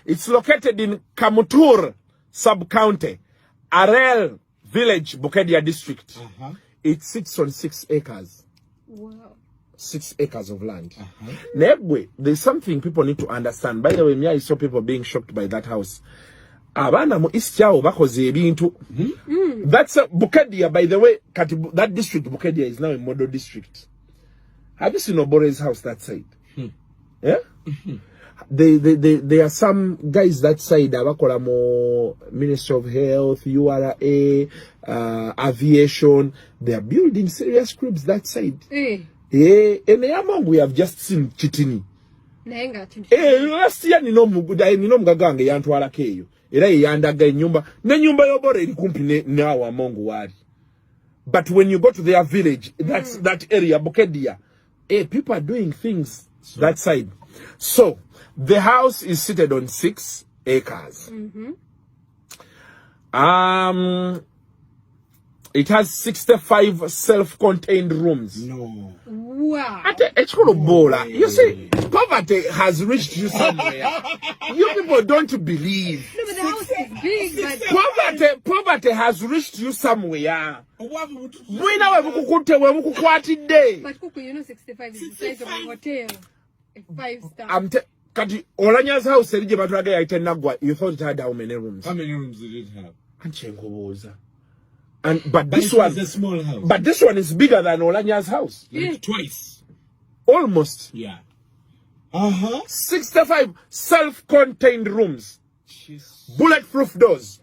It's located in Kamutur sub-county, Arel village, Bukedia district. It sits on 6 acres. Wow. 6 acres of land. Nebwe, there's something people need to understand. By the way, I saw people being shocked by that house. Abana mu East Yao bakoze ebintu. That's Bukedia, by the way. That district, Bukedia, is now a model district. Have you seen Obore's house that side? Yeah? There are some guys that side, abakola mo Ministry of Health, URA, aviation. They are building serious cribs that side. Yeah, and among we have just seen Chitini. Last year nino mgagange yantwala keyo. Era yandaga nyumba. Ne nyumba yobore iri kumpi nawa mongu wari. But when you go to their village, that's that area, Bukedia, people are doing things that side. So the house is seated on 6 acres. It has 65 self-contained rooms. No. Wow. You see, poverty has reached you somewhere. You people don't believe. No, but the house is big, but poverty has reached you somewhere. But Kuku, 65 is the size of a hotel. A 5-star. Olanya's house, you thought it had how many rooms? How many rooms did it have? But this one is a small house. But this one is bigger than Olanya's house. Like twice. Almost. Yeah. 65 self-contained rooms. Jeez. Bulletproof doors.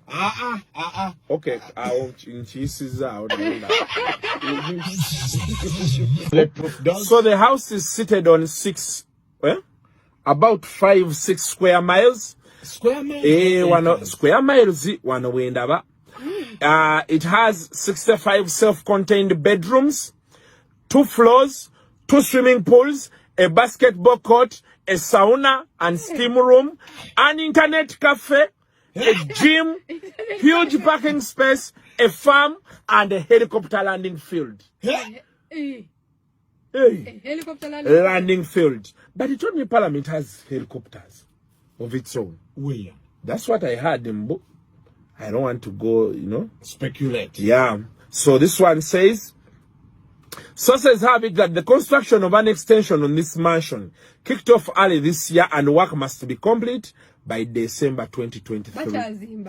Okay, I won't out. Bulletproof doors. So the house is seated on about 5-6 square miles. Square miles? Square miles, it has 65 self-contained bedrooms, 2 floors, 2 swimming pools, a basketball court, a sauna and steam room, an internet cafe, a gym, huge parking space, a farm, and a helicopter landing field. A helicopter landing field. But he told me Parliament has helicopters of its own. Where? That's what I heard in book. I don't want to go, speculate. Yeah. So this one says, sources have it that the construction of an extension on this mansion kicked off early this year and work must be complete by December 2023.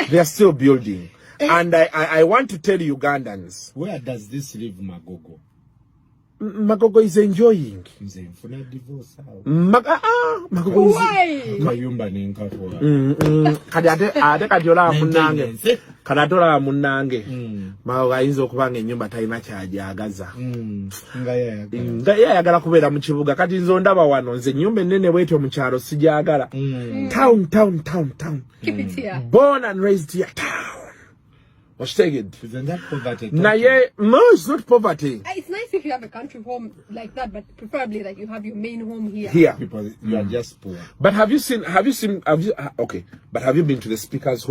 They are still building. And I want to tell Ugandans. Where does this leave Magogo? Magogo is enjoying. Magogo is. Why? Kadatola munange. Magogo ayinza okubanga ennyumba talina kyajagaza. Nga yayagala kubeera mu kibuga kati nzo ndaba wano nze ennyumba ennene bwetyo mu kyalo sijagala. Town. Keep it here. Born and raised here. Town. Isn't that poverty? No, it's not poverty. It's nice if you have a country home like that, but preferably like you have your main home here. Here. People, you are just poor. But have you been to the speaker's home?